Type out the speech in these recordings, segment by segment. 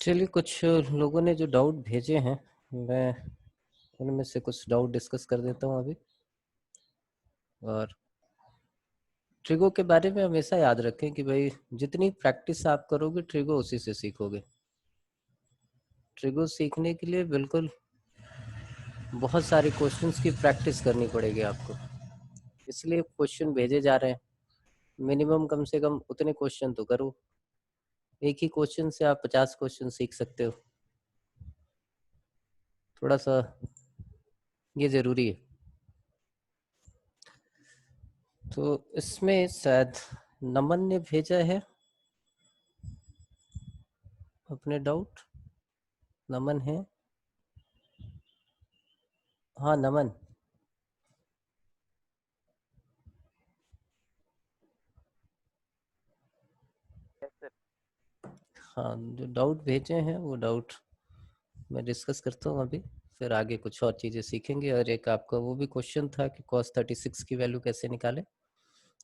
चलिए, कुछ लोगों ने जो डाउट भेजे हैं, मैं उनमें से कुछ डाउट डिस्कस कर देता हूँ अभी। और ट्रिगो के बारे में हमेशा याद रखें कि भाई जितनी प्रैक्टिस आप करोगे ट्रिगो उसी से सीखोगे। ट्रिगो सीखने के लिए बिल्कुल बहुत सारे क्वेश्चंस की प्रैक्टिस करनी पड़ेगी आपको, इसलिए क्वेश्चन भेजे जा रहे हैं। मिनिमम कम से कम उतने क्वेश्चन तो करो। एक ही क्वेश्चन से आप 50 क्वेश्चन सीख सकते हो। थोड़ा सा ये ज़रूरी है। तो इसमें शायद नमन ने भेजा है अपने डाउट। नमन है, हाँ नमन। हाँ, जो डाउट भेजे हैं वो डाउट मैं डिस्कस करता हूँ अभी, फिर आगे कुछ और चीज़ें सीखेंगे। और एक आपका वो भी क्वेश्चन था कि cos 36 की वैल्यू कैसे निकालें,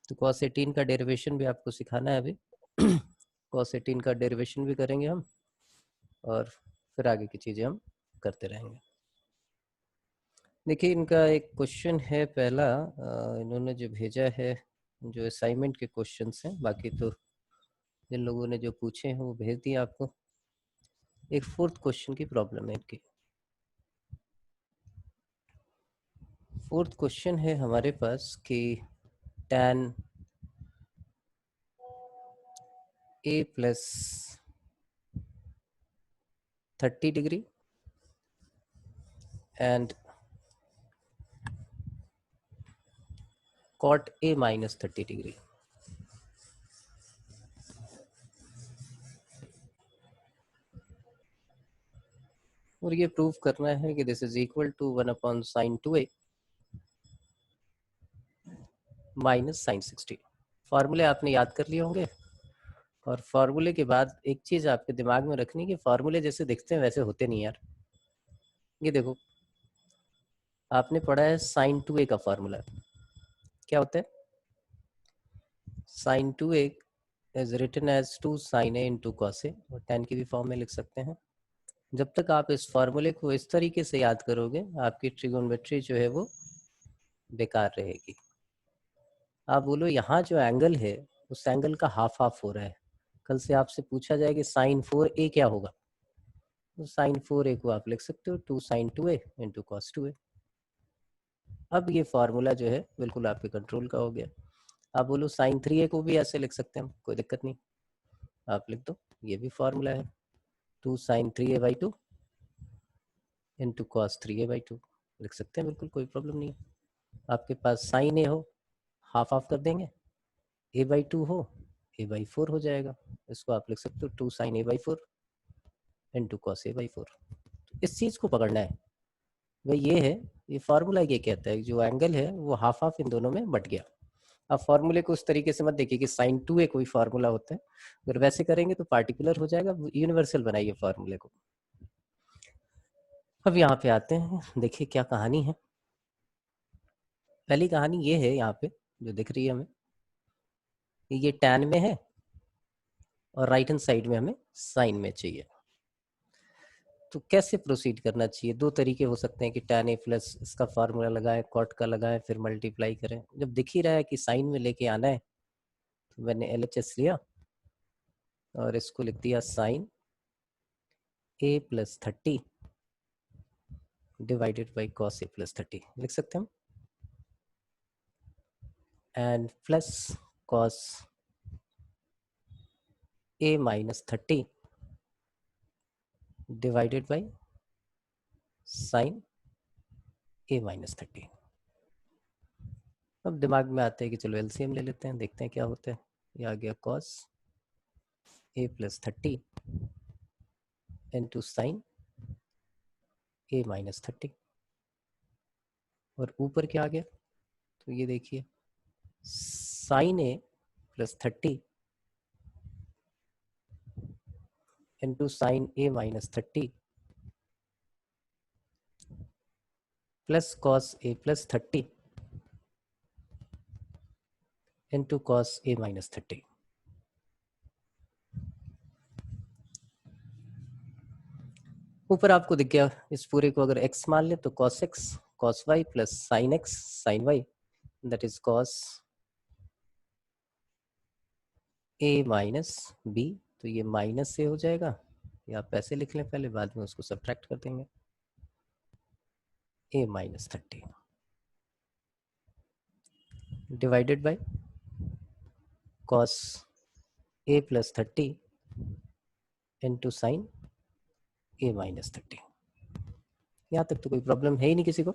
तो cos 18 का डेरिवेशन भी आपको सिखाना है अभी। cos 18 का डेरिवेशन भी करेंगे हम, और फिर आगे की चीज़ें हम करते रहेंगे। देखिए, इनका एक क्वेश्चन है पहला, इन्होंने जो भेजा है, जो असाइनमेंट के क्वेश्चंस हैं, बाकी तो जिन लोगों ने जो पूछे हैं वो भेज दिए आपको। एक फोर्थ क्वेश्चन की प्रॉब्लम है इनकी। फोर्थ क्वेश्चन है हमारे पास कि tan a plus 30 degree and cot a minus 30 degree. और ये प्रूव करना है कि this is equal to 1/sin 2a minus sin 60। फार्मूले आपने याद कर लिए होंगे, और फार्मूले के बाद एक चीज़ आपके दिमाग में रखनी कि फार्मूले जैसे दिखते हैं वैसे होते नहीं यार। ये देखो, आपने पढ़ा है sin 2a का फार्मूला क्या होता है। sin 2a is written as 2 sin a into cos a, और tan की भी फॉर्म में लिख सकते हैं। जब तक आप इस फार्मूले को इस तरीके से याद करोगे, आपकी ट्रिगोनोमेट्री जो है वो बेकार रहेगी। आप बोलो यहाँ जो एंगल है उस एंगल का हाफ हाफ हो रहा है। कल से आपसे पूछा जाए कि sin 4a क्या होगा, तो sin 4a को आप लिख सकते हो 2 sin 2a into cos 2a। अब ये फार्मूला जो है बिल्कुल आपके कंट्रोल का हो गया। आप बोलो sin 3a को भी ऐसे लिख सकते हैं, कोई दिक्कत नहीं, आप लिख दो, ये भी फार्मूला है 2 sin 3a/2 into cos 3a/2, लिख सकते हैं, बिल्कुल कोई प्रॉब्लम नहीं है। आपके पास sin a हो, हाफ हाफ कर देंगे, a/2 हो, a/4 हो जाएगा। इसको आप लिख सकते हो 2 sin a/4 into cos a/4। इस चीज़ को पकड़ना है, वह ये है, ये फार्मूला ये कहता है जो एंगल है वो हाफ हाफ इन दोनों में बट गया। आप फार्मूले को उस तरीके से मत देखिए कि sin 2a कोई फार्मूला होता है, अगर वैसे करेंगे तो पार्टिकुलर हो जाएगा। यूनिवर्सल बनाइए फार्मूले को। अब यहाँ पे आते हैं, देखिए क्या कहानी है। पहली कहानी ये है, यहाँ पे जो दिख रही है हमें, ये टैन में है और राइट हैंड साइड में हमें साइन में चाहिए। तो कैसे प्रोसीड करना चाहिए, दो तरीके हो सकते हैं कि tan a प्लस इसका फार्मूला लगाएं, कॉट का लगाएं, फिर मल्टीप्लाई करें। जब दिख ही रहा है कि साइन में लेके आना है, तो मैंने LHS लिया और इसको लिख दिया sine a plus 30 divided by cos a plus 30, लिख सकते हैं हम, and plus cos a minus 30 divided by sine a minus 30। अब दिमाग में आता है कि चलो LCM ले लेते हैं, देखते हैं क्या होता है। ये आ गया cos a plus 30 into sine a minus 30, और ऊपर क्या आ गया, तो ये देखिए sine a plus 30 into sine a minus 30 plus cos a plus 30 into cos a minus 30। ऊपर आपको दिख गया, इस पूरे को अगर x मान ले तो cos x cos y plus sin x sin y, that is cos a minus b। तो ये माइनस से हो जाएगा, या आप ऐसे लिख लें पहले, बाद में उसको सब्ट्रैक्ट कर देंगे, a minus 30 divided by cos a plus 30 into sine a minus 30। यहाँ तक तो कोई प्रॉब्लम है ही नहीं किसी को।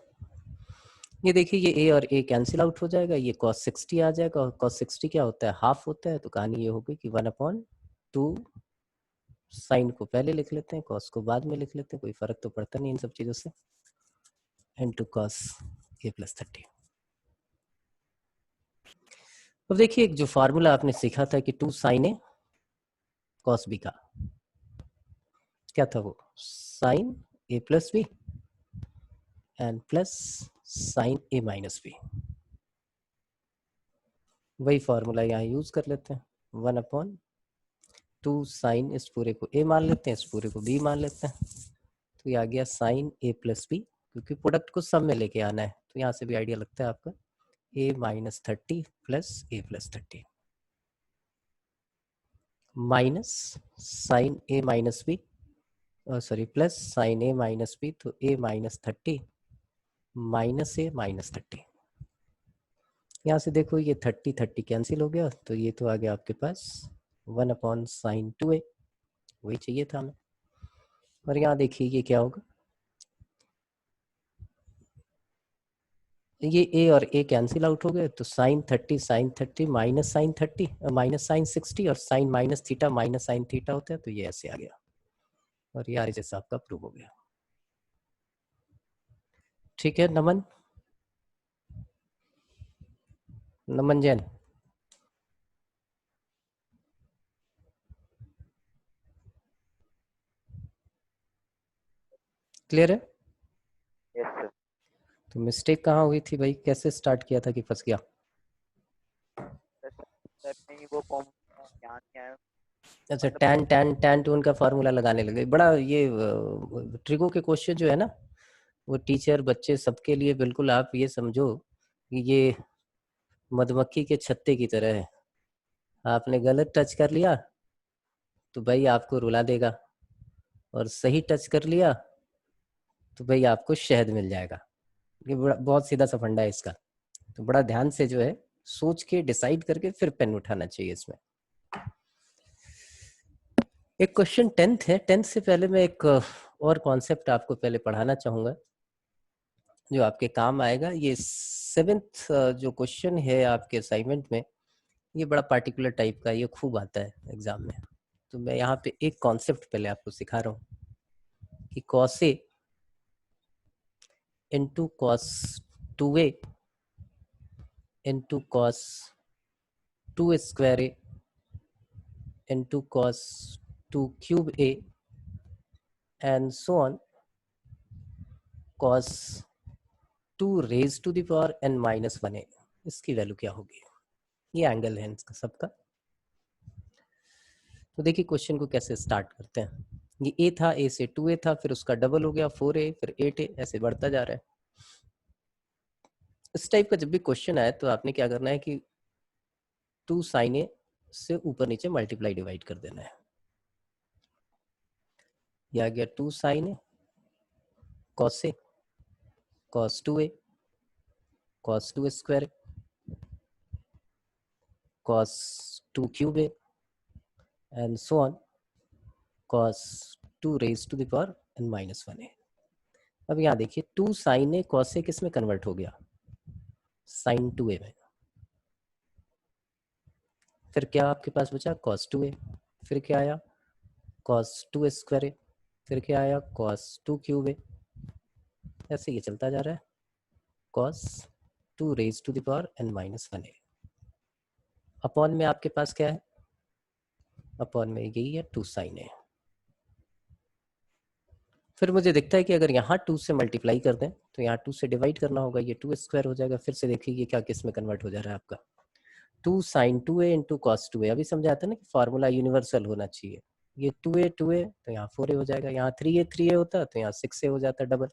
ये देखिए, ये a और a कैंसिल आउट हो जाएगा, ये cos 60 आ जाएगा, और cos 60 क्या होता है, हाफ होता है। तो कहानी ये होगी कि 1/2 साइन को पहले लिख लेते हैं, cos को बाद में लिख लेते हैं, कोई फर्क तो पड़ता नहीं इन सब चीज़ों से, इनटू cos a प्लस 30। अब देखिए, एक जो फार्मूला आपने सीखा था कि 2 sin a cos b का, क्या था वो, sin a plus b and plus sin a minus b। वही फार्मूला यहाँ यूज कर लेते हैं, 1/2 साइन, इस पूरे को a मान लेते हैं, इस पूरे को b मान लेते हैं। तो ये आ गया sin a प्लस b, क्योंकि प्रोडक्ट को सब में लेके आना है, तो यहाँ से भी आइडिया लगता है आपका, a minus 30 plus a plus 30 minus sine a minus b, sorry plus sine a minus b, तो a minus 30 minus a minus 30। यहाँ से देखो, ये 30 कैंसिल हो गया, तो ये तो आ गया आपके पास 1/sin 2a, वही चाहिए था हमें। और यहाँ देखिए ये क्या होगा, ये a और a कैंसिल आउट हो गए, तो sin 30 minus sine 30 minus sine 60, और sine minus theta minus sine theta होता है, तो ये ऐसे आ गया, और ये आर जैसा आपका प्रूव हो गया। ठीक है, नमन जैन, क्लियर है? Yes sir. तो मिस्टेक कहाँ हुई थी भाई, कैसे स्टार्ट किया था कि फंस गया? सर नहीं, वो फॉर्मूला ध्यान नहीं आया। अच्छा, मतलब टैन टैन टैन टून का फार्मूला लगाने लगे। बड़ा ये ट्रिगो के क्वेश्चन जो है ना, वो टीचर बच्चे सबके लिए बिल्कुल, आप ये समझो कि ये मधुमक्खी के छत्ते की तरह है। आपने गलत टच कर लिया तो भाई आपको रुला देगा, और सही टच कर लिया तो भाई आपको शहद मिल जाएगा। ये बड़ा बहुत सीधा सा फंडा है इसका, तो बड़ा ध्यान से जो है सोच के डिसाइड करके फिर पेन उठाना चाहिए इसमें। एक क्वेश्चन 10th है, 10th से पहले मैं एक और कॉन्सेप्ट आपको पहले पढ़ाना चाहूँगा जो आपके काम आएगा। ये 7th जो क्वेश्चन है आपके असाइनमेंट में, ये बड़ा पार्टिकुलर टाइप का, ये खूब आता है एग्जाम में। तो मैं यहाँ पे एक कॉन्सेप्ट पहले आपको सिखा रहा हूँ कि cos A into cos 2A into cos 2 square A into cos 2 cube A and so on cos 2 raise to the power n minus 1A, इसकी वैल्यू क्या होगी? ये एंगल है इसका सबका। तो देखिए क्वेश्चन को कैसे स्टार्ट करते हैं। ये a था, a से 2a था, फिर उसका डबल हो गया 4a, फिर 8a, ऐसे बढ़ता जा रहा है। इस टाइप का जब भी क्वेश्चन आए तो आपने क्या करना है कि 2 sin a से ऊपर नीचे मल्टीप्लाई डिवाइड कर देना है। ये आ गया 2 sin a cos a cos 2a cos 2 square cos 2 cube a and so on cos 2 raise to the power n minus 1a। अब यहाँ देखिए 2 sin a cos a किस में कन्वर्ट हो गया, sin 2a में। फिर क्या आपके पास बचा, cos 2a, फिर क्या आया cos 2 स्क्वायर a, फिर क्या आया cos 2 क्यूब a, ऐसे ये चलता जा रहा है cos 2 raise to the power n minus 1a। Upon में आपके पास क्या है, अपॉन में यही है 2 sin a। फिर मुझे दिखता है कि अगर यहाँ 2 से मल्टीप्लाई कर दें तो यहाँ 2 से डिवाइड करना होगा, ये 2 स्क्वायर हो जाएगा। फिर से देखिए ये क्या किस में कन्वर्ट हो जा रहा है आपका, 2 sin 2a into cos 2a। अभी समझा था ना कि फार्मूला यूनिवर्सल होना चाहिए, ये 2a 2a तो यहाँ 4a हो जाएगा, यहाँ 3a 3a होता तो यहाँ 6a हो जाता डबल,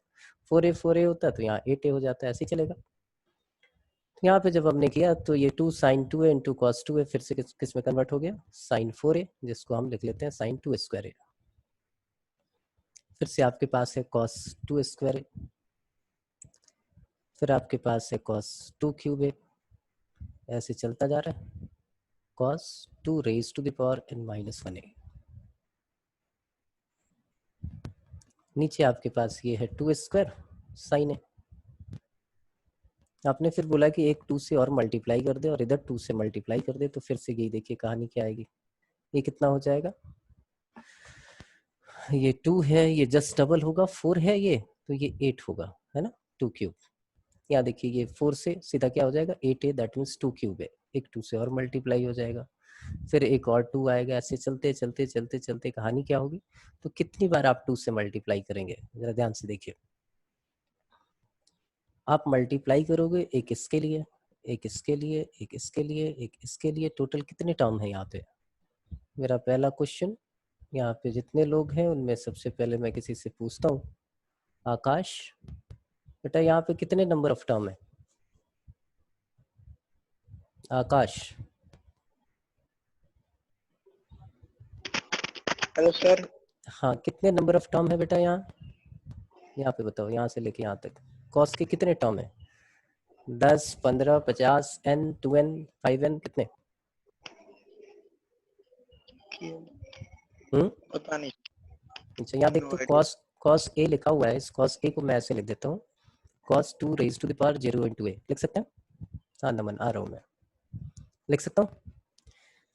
4a 4a होता तो यहाँ 8a हो जाता, ऐसे ही चलेगा। तो यहाँ पे जब हमने किया तो ये 2 sin 2a into cos 2a फिर से किस में कन्वर्ट हो गया, sin 4a, जिसको हम लिख लेते हैं sin 2 स्क्वायर a। फिर से आपके पास है cos 2 स्क्वायर a, फिर आपके पास है cos 2 क्यूब a, ऐसे चलता जा रहा है, cos 2 raised to the power n minus 1a। नीचे आपके पास ये है 2 स्क्वायर sin a। आपने फिर बोला कि एक 2 से और मल्टीप्लाई कर दे और इधर 2 से मल्टीप्लाई कर दे, तो फिर से यही देखिए कहानी क्या आएगी, ये कितना हो जाएगा, ये 2 है, ये जस्ट डबल होगा, 4 है ये तो ये 8 होगा, है ना, 2 क्यूब। यहाँ देखिए ये 4 से सीधा क्या हो जाएगा 8a, दैट मीन्स 2 क्यूब है, एक 2 से और मल्टीप्लाई हो जाएगा, फिर एक और 2 आएगा, ऐसे चलते चलते चलते चलते कहानी क्या होगी। तो कितनी बार आप 2 से मल्टीप्लाई करेंगे, जरा ध्यान से देखिए, आप मल्टीप्लाई करोगे एक इसके लिए, एक इसके लिए, एक इसके लिए, एक इसके लिए, टोटल कितने टर्म है यहाँ पे। मेरा पहला क्वेश्चन, यहाँ पे जितने लोग हैं उनमें सबसे पहले मैं किसी से पूछता हूँ, आकाश बेटा यहाँ पे कितने नंबर ऑफ टर्म है, आकाश। Hello sir. हाँ, कितने नंबर ऑफ टर्म है बेटा यहाँ पे बताओ, यहाँ से लेके यहाँ तक कॉस के कितने टर्म है, 10 15 50 n 2n 5n कितने, पता नहीं। अच्छा यहाँ देख तो कॉस कॉस ए लिखा हुआ है, इस कॉस ए को मैं ऐसे लिख देता हूँ, cos 2 raised to the power 0 into a लिख सकते हैं। हाँ नमन आ रहा हूँ मैं, लिख सकता हूँ।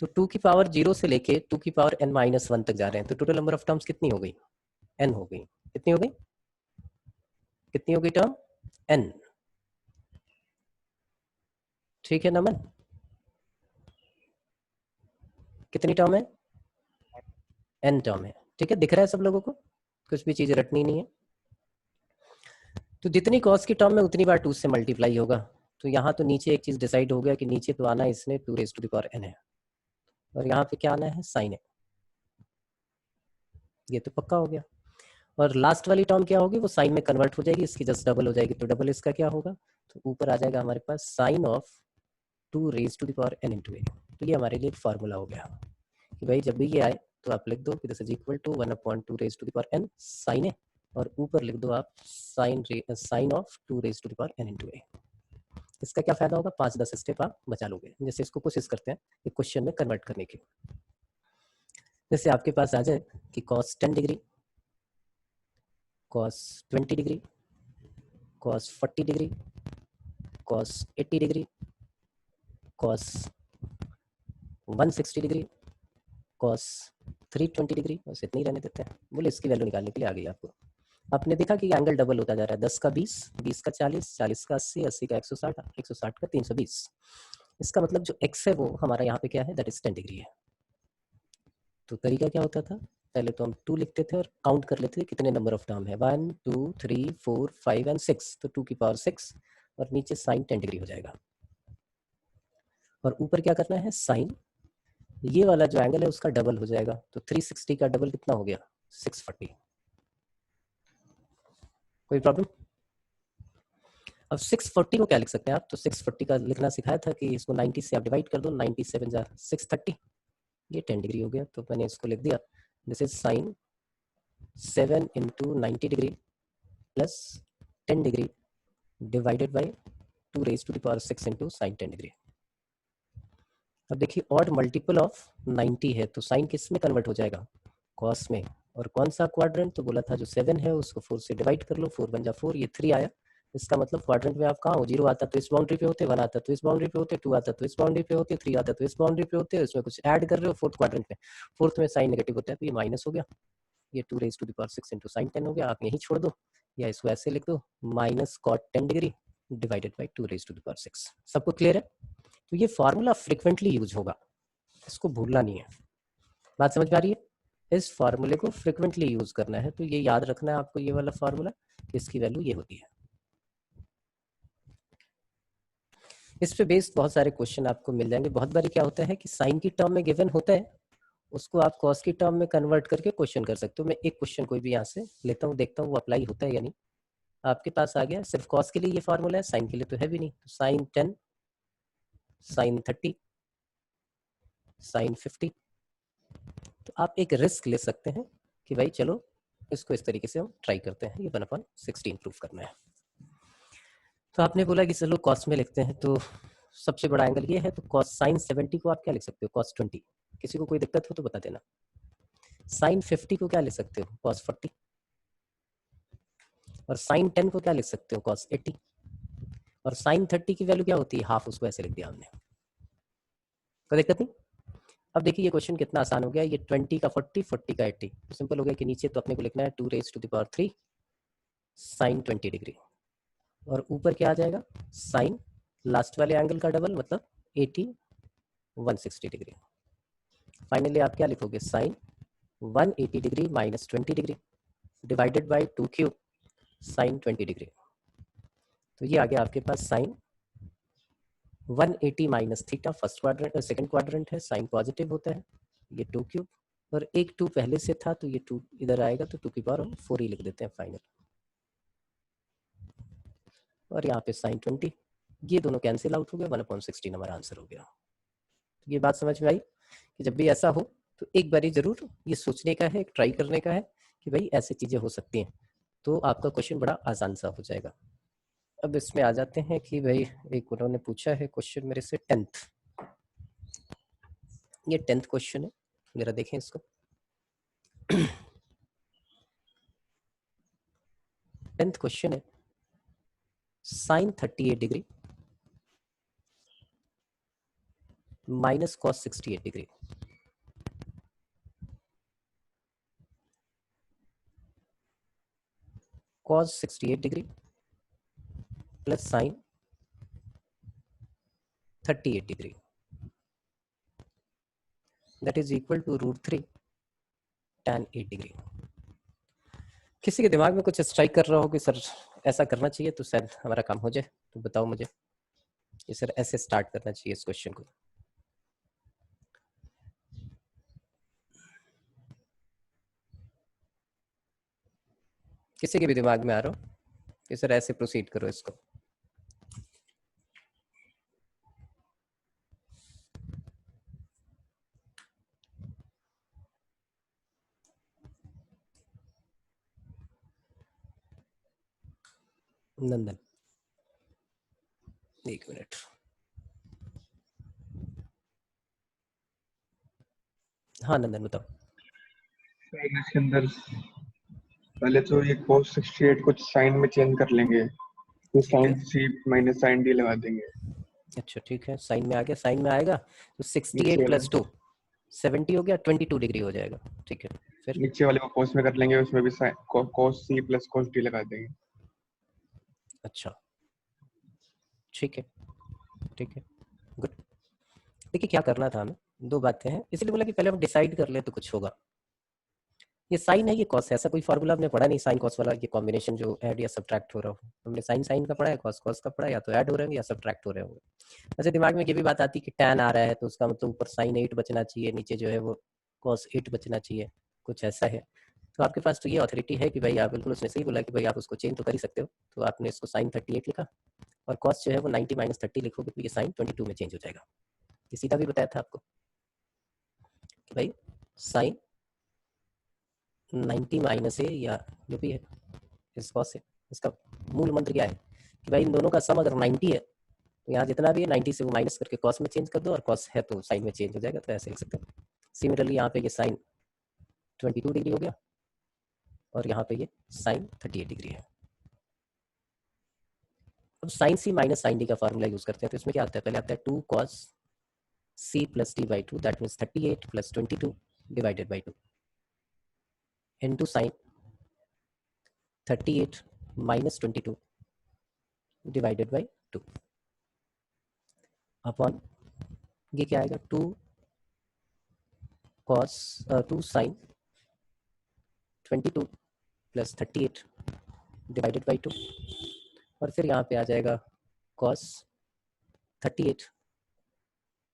तो 2 की पावर 0 से लेके 2 की पावर n माइनस 1 तक जा रहे हैं, तो टोटल नंबर ऑफ टर्म्स कितनी हो गई, n हो गई। कितनी हो गई, कितनी हो गई टर्म, n। ठीक है नमन, कितनी टर्म है, n टर्म है, ठीक है, दिख रहा है सब लोगों को, कुछ भी चीजें रटनी नहीं है। तो जितनी कॉस की टर्म में उतनी बार 2 से मल्टीप्लाई होगा, तो यहाँ तो नीचे एक चीज डिसाइड हो गया कि नीचे तो आना इसने 2 raised to the power n है, और यहाँ पे क्या आना है साइन है, ये तो पक्का हो गया। और लास्ट वाली टर्म क्या होगी, वो साइन में कन्वर्ट हो जाएगी, इसकी जस्ट डबल हो जाएगी, तो डबल इसका क्या होगा, तो ऊपर आ जाएगा हमारे पास sign of 2 raised to the power n into a। तो ये हमारे लिए एक फार्मूला हो गया कि भाई जब भी ये आए तो आप लिख दो कि this is equal to 1/2 raised to the power n sine A, और ऊपर लिख दो आप sine of 2 raised to the power n into a। इसका क्या फायदा होगा, 5-10 स्टेप आप बचा लोगे। जैसे इसको कोशिश करते हैं एक क्वेश्चन में कन्वर्ट करने की, जैसे आपके पास आ जाए कि cos 10 degree, cos 20 degree, cos 40 degree, cos 80 degree, cos 160 degree, cos 320 degree, बस इतनी रहने देते हैं। बोले इसकी वैल्यू निकालने के लिए आ गई आपको। आपने देखा कि एंगल डबल होता जा रहा है, 10 का 20, 20 का 40, 40 का 80, 80 का 160, 160 का 320। इसका मतलब जो x है वो हमारा यहाँ पे क्या है, दैट इज 10 डिग्री है। तो तरीका क्या होता था, पहले तो हम 2 लिखते थे और काउंट कर लेते थे कितने नंबर ऑफ टर्म है, 1 2 3 4 5 एंड 6, तो 2 की पावर 6, और नीचे साइन 10 डिग्री हो जाएगा। और ऊपर क्या करना है, साइन ये वाला जो एंगल है उसका डबल हो जाएगा, तो 360 का डबल कितना हो गया, 640। कोई प्रॉब्लम। अब 640 को क्या लिख सकते हैं आप, तो 640 का लिखना सिखाया था कि इसको 90 से आप डिवाइड कर दो, 97 जा 630, ये 10 डिग्री हो गया, तो मैंने इसको लिख दिया this is sine 7 into 90 degree plus 10 degree divided by 2 raised to the power 6 into sine 10 degree. अब देखिए ऑड मल्टीपल ऑफ 90 है, तो साइन किस में कन्वर्ट हो जाएगा, कॉस में, और कौन सा क्वाड्रेंट, तो बोला था जो 7 है उसको 4 से डिवाइड कर लो, 4 बन जा 4, ये 3 आया, इसका मतलब क्वाड्रेंट में आप कहाँ हो, 0 आता तो इस बाउंड्री पे होते, 1 आता तो इस बाउंड्री पे होते, 2 आता तो इस बाउंड्री पे होते, 3 आता तो इस बाउंड्री पे होते, उसमें कुछ ऐड कर रहे हो फोर्थ क्वाड्रेंट में, फोर्थ में साइन नेगेटिव होता है, तो ये माइनस हो गया, ये 2 raised to the power 6 into sine 10 हो गया। आप यही छोड़ दो या इसको ऐसे लिख दो, minus cot 10 degree divided by 2 raised to the power 6। सबको क्लियर है। तो ये फार्मूला फ्रिक्वेंटली यूज होगा, इसको भूलना नहीं है, बात समझ में आ रही है, इस फार्मूले को फ्रिक्वेंटली यूज करना है, तो ये याद रखना है आपको, ये वाला फार्मूला, इसकी वैल्यू ये होती है। इस पे बेस्ड बहुत सारे क्वेश्चन आपको मिल जाएंगे। बहुत बार क्या होता है कि साइन की टर्म में गिवन होता है उसको आप कॉस की टर्म में कन्वर्ट करके क्वेश्चन कर सकते हो। मैं एक क्वेश्चन कोई भी यहाँ से लेता हूँ, देखता हूँ वो अप्लाई होता है या नहीं। आपके पास आ गया, सिर्फ कॉस के लिए ये फार्मूला है, साइन के लिए तो है भी नहीं। तो साइन 10, साइन 30, साइन 50। तो आप एक रिस्क ले सकते हैं कि भाई चलो इसको इस तरीके से हम ट्राई करते हैं, ये 1/16 प्रूफ करना है। तो आपने बोला कि चलो कॉस में लिखते हैं, तो सबसे बड़ा एंगल ये है, तो कॉस साइन 70 को आप क्या लिख सकते हो, कॉस 20। किसी को कोई दिक्कत हो तो बता देना। साइन 50 को क्या लिख सकते हो, कॉस 40। और साइन 10 को क्या लिख सकते हो, कॉस 80। और साइन 30 की वैल्यू क्या होती है, हाफ, उसको ऐसे लिख दिया हमने, कोई दिक्कत नहीं। अब देखिए ये क्वेश्चन कितना आसान हो गया, ये 20 का 40, 40 का 80, तो सिंपल हो गया कि नीचे तो अपने को लिखना है 2 raised to the power 3 sine 20 degree, और ऊपर क्या आ जाएगा, साइन लास्ट वाले एंगल का डबल, मतलब 80 160 डिग्री। फाइनली आप क्या लिखोगे, sine 180 degree minus 20 degree divided by 2 cube sine 20 degree. तो ये आ गया आपके पास sine 180 minus theta, first quadrant, second quadrant है, साइन पॉजिटिव होता है, ये 2 क्यूब, और एक 2 पहले से था तो ये 2 इधर आएगा, तो 2 की पावर हम 4 ही लिख देते हैं फाइनल। और यहाँ पे साइन 20, ये दोनों कैंसिल आउट हो गया, 1/16 हमारा आंसर हो गया। तो ये बात समझ में आई कि जब भी ऐसा हो तो एक बारी जरूर ये सोचने का है, ट्राई करने का है कि भाई ऐसी चीजें हो सकती हैं, तो आपका क्वेश्चन बड़ा आसान सा हो जाएगा। अब इसमें आ जाते हैं कि भाई एक उन्होंने पूछा है क्वेश्चन मेरे से 10th, ये 10th क्वेश्चन है, जरा देखें इसको। 10th क्वेश्चन है, sine 38 degree minus cos 68 degree, cos 68 degree plus sine 38 degree, that is equal to √3 tan 8 degree. किसी के दिमाग में कुछ स्ट्राइक कर रहा हो कि सर ऐसा करना चाहिए तो शायद हमारा काम हो जाए, तो बताओ मुझे कि सर ऐसे स्टार्ट करना चाहिए इस क्वेश्चन को। किसी के भी दिमाग में आ रहा हो कि सर ऐसे प्रोसीड करो इसको। नंदन, एक मिनट। हाँ नंदन बताओ। इसके अंदर पहले तो ये cos 68 को साइन में चेंज कर लेंगे, तो साइन सी माइनस साइन डी लगा देंगे। अच्छा ठीक है, साइन में आ गया, साइन में आएगा तो 68 नीचे प्लस 2 70 हो गया, 22 डिग्री हो जाएगा। ठीक है, फिर नीचे वाले को cos में कर लेंगे, उसमें भी cos C plus cos D लगा देंगे। अच्छा ठीक है, ठीक है, गुड। देखिए क्या करना था हमें, दो बातें हैं, इसलिए बोला कि पहले हम डिसाइड कर ले तो कुछ होगा। ये साइन है, ये कॉस है, ऐसा कोई फार्मूला हमने पढ़ा नहीं साइन कॉस वाला, ये कॉम्बिनेशन जो ऐड या सब्ट्रैक्ट हो रहा हो। हमने साइन साइन का पढ़ा है, कॉस कॉस का पढ़ा है, या तो ऐड हो रहे होंगे या सब्ट्रैक्ट हो रहे होंगे। वैसे दिमाग में ये भी बात आती है कि टैन आ रहा है तो उसका मतलब ऊपर साइन 8 बचना चाहिए, नीचे जो है वो कॉस 8 बचना चाहिए, कुछ ऐसा है। तो आपके पास तो ये अथॉरिटी है कि भाई आप बिल्कुल, उसने सही बोला कि भाई आप उसको चेंज तो कर ही सकते हो। तो आपने इसको साइन 38 लिखा, और कॉस जो है वो 90 माइनस 30 लिखोगे तो ये साइन 22 में चेंज हो जाएगा। ये सीधा भी बताया था आपको कि भाई साइन 90 माइनस है, या जो भी है इस कॉस से, इसका मूल मंत्र क्या है कि भाई इन दोनों का सम अगर 90 है तो यहाँ जितना भी है 90 से वो माइनस करके कॉस में चेंज कर दो, और कॉस है तो साइन में चेंज हो जाएगा, तो ऐसे लिख सकते हो। सिमिलरली यहाँ पे ये साइन 22 डिग्री हो गया, और यहाँ पे ये साइन 38 डिग्री है। अब साइन सी माइनस साइन डी का फॉर्मूला यूज करते हैं, तो इसमें क्या आता है, पहले आता है 2 cos c plus D by 2, that means 38 plus 22 divided by 2 into sign 38 minus 22 divided by 2 upon ये क्या आएगा, 2 cos 2 sin 22 plus 38 divided by 2, और फिर यहाँ पे आ जाएगा cos 38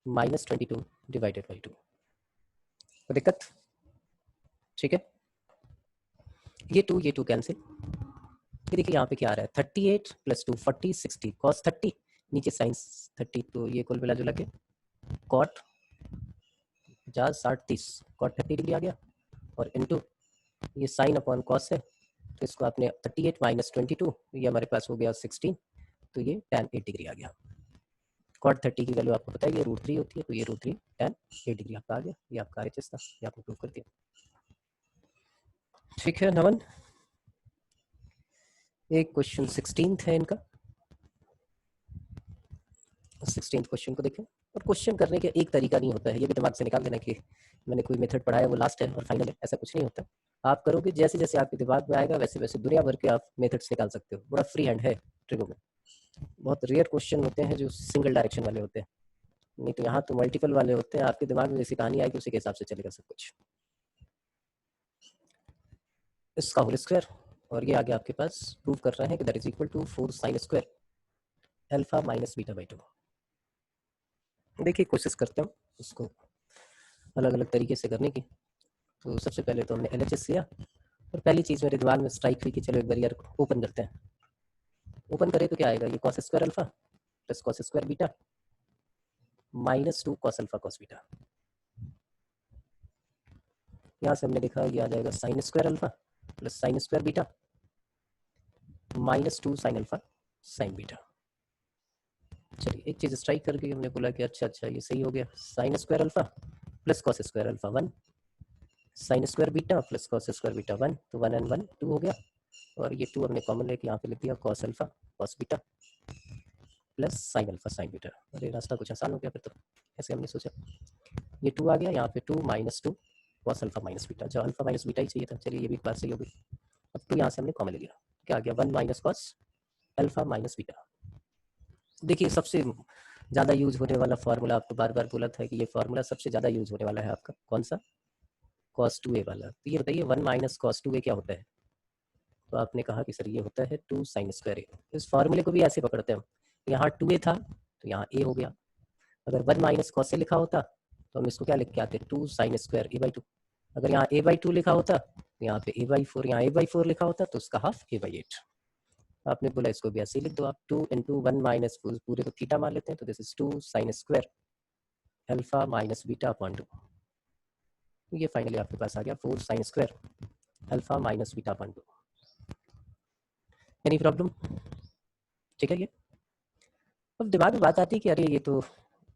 माइनस 22 डिवाइडेड बाई 2। कोई दिक्कत? ठीक है, ये टू कैंसिल। ये देखिए यहाँ पे क्या आ रहा है, 38 + 2 40 60 cos 30, नीचे साइंस 30, तो ये कुल मिला जुला के cot 50 60 30 cot 30 डिग्री आ गया, और इनटू ये साइन अपॉन कॉस है, तो इसको आपने 38 - 22, ये हमारे पास हो गया 16, तो ये tan 8 डिग्री आ गया। cot 30 की वैल्यू आपको पता है ये √3 होती है, तो ये √3 tan 8 डिग्री आपका आ गया। ये आपका RHS था, ये आपने प्रूव कर दिया। ठीक है नमन, एक क्वेश्चन 16th है इनका, 16th क्वेश्चन को देखें। और क्वेश्चन करने का एक तरीका नहीं होता है, ये भी दिमाग से निकाल देना कि मैंने कोई मेथड पढ़ा है वो लास्ट है और फाइनल है, ऐसा कुछ नहीं होता। आप करोगे जैसे जैसे आपके दिमाग में आएगा वैसे वैसे दुनिया भर के आप मेथड्स निकाल सकते हो। बड़ा फ्री हैंड है ट्रिगो में। बहुत रेयर क्वेश्चन होते हैं जो सिंगल डायरेक्शन वाले होते हैं, नहीं तो यहाँ तो मल्टीपल वाले होते हैं। आपके दिमाग में जैसी कहानी आएगी उसी के हिसाब से चलेगा सब कुछ। इसका होल स्क्वायर, और ये आगे आपके पास प्रूव कर रहे हैं कि that is equal to 4 sin square alpha minus beta by 2। देखिए कोशिश करते हैं उसको अलग अलग तरीके से करने की। तो सबसे पहले तो हमने LHS लिया, और पहली चीज़ मेरे दिमाग में स्ट्राइक हुई कि चलो एक बार यार ओपन करते हैं। ओपन करें तो क्या आएगा, ये cos square alpha plus cos square beta -2 cos alpha cos beta. यहाँ से हमने देखा ये आ जाएगा sin square alpha plus sin square beta -2 sin alpha sin beta. चलिए एक चीज़ स्ट्राइक करके हमने बोला कि अच्छा ये सही हो गया। sin square alpha plus cos square alpha 1, sin square beta plus cos square beta 1, तो 1 and 1 2 हो गया, और ये 2 हमने कॉमन लेके यहाँ पे लिख दिया cos alpha cos beta plus sin alpha sin beta. अरे रास्ता कुछ आसान हो गया फिर तो, ऐसे हमने सोचा। ये 2 आ गया, यहाँ पे 2 - 2 cos अल्फा माइनस बीटा, जो अल्फा माइनस बीटा ही चाहिए था। चलिए ये भी बात सही हो गई। अब 2 यहाँ से हमने कॉमन ले लिया, क्या आ गया 1 - cos अल्फा माइनस बीटा। देखिए सबसे ज़्यादा यूज होने वाला फार्मूला, आपको बार बार बोला था कि ये फार्मूला सबसे ज़्यादा यूज होने वाला है आपका, कौन सा, cos 2a वाला। तो ये बताइए 1 - cos 2a क्या होता है, तो आपने कहा कि सर ये होता है 2 sin स्क्वायर a। इस फार्मूले को भी ऐसे पकड़ते हैं हम, यहाँ 2a था तो यहाँ a हो गया। अगर 1 - cos a लिखा होता तो हम इसको क्या लिख के आते, 2 sin स्क्वायर a/2। अगर यहाँ a/2 लिखा होता तो यहाँ पे a/4, यहाँ a/4 लिखा होता तो उसका हाफ a/8। आपने बोला इसको भी ऐसे ही लिख दो आप, 2 × 1 - पूरे को थीटा मान लेते हैं, तो this is 2 sin square alpha minus beta upon 2। ये फाइनली आपके पास आ गया 4 sin square alpha minus beta upon 2। Any problem? ठीक है। ये अब दिमाग में बात आती है कि अरे ये तो